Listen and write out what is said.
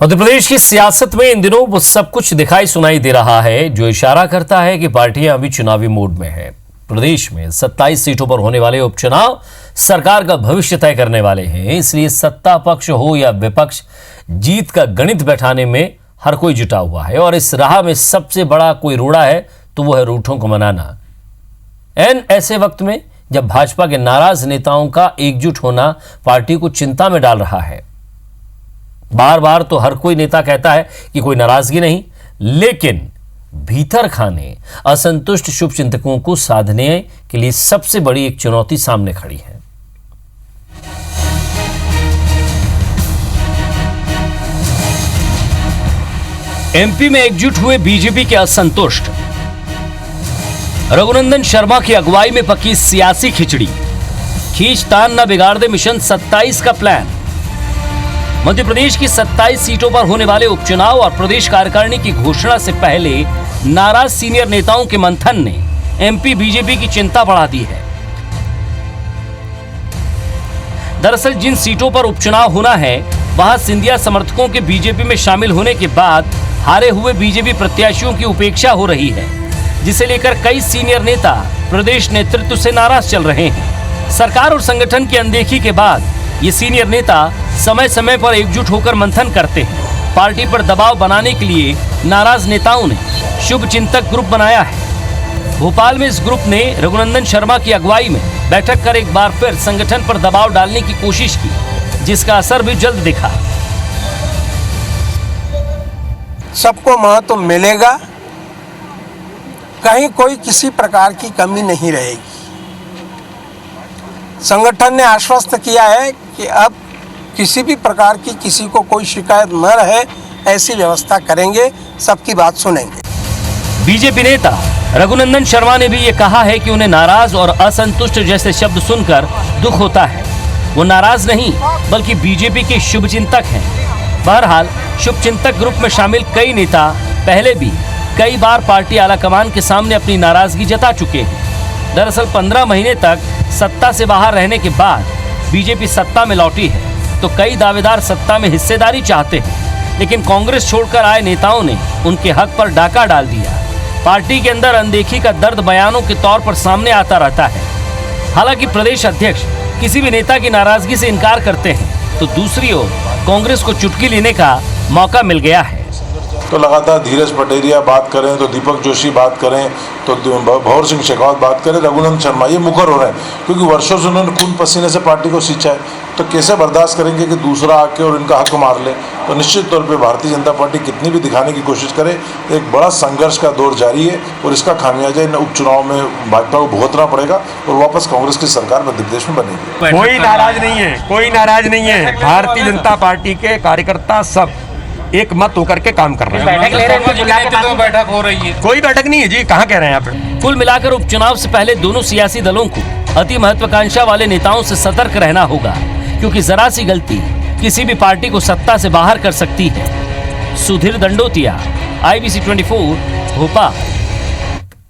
मध्य प्रदेश की सियासत में इन दिनों वो सब कुछ दिखाई सुनाई दे रहा है जो इशारा करता है कि पार्टियां अभी चुनावी मोड में है। प्रदेश में 27 सीटों पर होने वाले उपचुनाव सरकार का भविष्य तय करने वाले हैं, इसलिए सत्ता पक्ष हो या विपक्ष, जीत का गणित बैठाने में हर कोई जुटा हुआ है और इस राह में सबसे बड़ा कोई रोड़ा है तो वो है रूठों को मनाना। ऐसे वक्त में जब भाजपा के नाराज नेताओं का एकजुट होना पार्टी को चिंता में डाल रहा है। बार बार तो हर कोई नेता कहता है कि कोई नाराजगी नहीं, लेकिन भीतर खाने असंतुष्ट शुभचिंतकों को साधने के लिए सबसे बड़ी एक चुनौती सामने खड़ी है। एमपी में एकजुट हुए बीजेपी के असंतुष्ट, रघुनंदन शर्मा की अगुवाई में पकी सियासी खिचड़ी, खींचतान न बिगाड़ दे मिशन 27 का प्लान। मध्य प्रदेश की 27 सीटों पर होने वाले उपचुनाव और प्रदेश कार्यकारिणी की घोषणा से पहले नाराज सीनियर नेताओं के मंथन ने एमपी बीजेपी की चिंता बढ़ा दी है। दरअसल जिन सीटों पर उपचुनाव होना है वहां सिंधिया समर्थकों के बीजेपी में शामिल होने के बाद हारे हुए बीजेपी प्रत्याशियों की उपेक्षा हो रही है, जिसे लेकर कई सीनियर नेता प्रदेश नेतृत्व से नाराज चल रहे हैं। सरकार और संगठन की अनदेखी के बाद ये सीनियर नेता समय समय पर एकजुट होकर मंथन करते हैं। पार्टी पर दबाव बनाने के लिए नाराज नेताओं ने शुभचिंतक ग्रुप बनाया है। भोपाल में इस ग्रुप ने रघुनंदन शर्मा की अगुवाई में बैठक कर एक बार फिर संगठन पर दबाव डालने की कोशिश की, जिसका असर भी जल्द दिखा। सबको महत्व मिलेगा, कहीं कोई किसी प्रकार की कमी नहीं रहेगी। संगठन ने आश्वस्त किया है कि अब किसी भी प्रकार की किसी को कोई शिकायत न रहे, ऐसी व्यवस्था करेंगे, सबकी बात सुनेंगे। बीजेपी नेता रघुनंदन शर्मा ने भी ये कहा है कि उन्हें नाराज और असंतुष्ट जैसे शब्द सुनकर दुख होता है। वो नाराज नहीं बल्कि बीजेपी के शुभचिंतक हैं। बहरहाल शुभचिंतक ग्रुप में शामिल कई नेता पहले भी कई बार पार्टी आलाकमान के सामने अपनी नाराजगी जता चुके हैं। दरअसल 15 महीने तक सत्ता से बाहर रहने के बाद बीजेपी सत्ता में लौटी है तो कई दावेदार सत्ता में हिस्सेदारी चाहते हैं, लेकिन कांग्रेस छोड़कर आए नेताओं ने उनके हक पर डाका डाल दिया। पार्टी के अंदर अनदेखी का दर्द बयानों के तौर पर सामने आता रहता है। हालांकि प्रदेश अध्यक्ष किसी भी नेता की नाराजगी से इनकार करते हैं तो दूसरी ओर कांग्रेस को चुटकी लेने का मौका मिल गया है। तो लगातार धीरज पटेरिया बात करें तो दीपक जोशी बात करें तो भौर सिंह शेखावत बात करें, रघुनंदन शर्मा ये मुखर हो रहे हैं क्योंकि वर्षों से उन्होंने खून पसीने से पार्टी को सींचा है। तो कैसे बर्दाश्त करेंगे कि दूसरा आके और इनका हक मार ले। तो निश्चित तौर पे भारतीय जनता पार्टी कितनी भी दिखाने की कोशिश करे, एक बड़ा संघर्ष का दौर जारी है और इसका खामियाजा इन उपचुनाव में भाजपा को भुगतना पड़ेगा और वापस कांग्रेस की सरकार मध्य प्रदेश में बनेगी। कोई नाराज नहीं है, कोई नाराज नहीं है। भारतीय जनता पार्टी के कार्यकर्ता सब एक मत होकर के काम कर रहे हैं। बैठक हो रही है, कोई बैठक नहीं है जी, कहाँ कह रहे हैं आप। कुल मिलाकर उपचुनाव से पहले दोनों सियासी दलों को अति महत्वाकांक्षा वाले नेताओं से सतर्क रहना होगा, क्योंकि जरा सी गलती किसी भी पार्टी को सत्ता से बाहर कर सकती है। सुधीर दंडोतिया, IBC 24, भोपाल।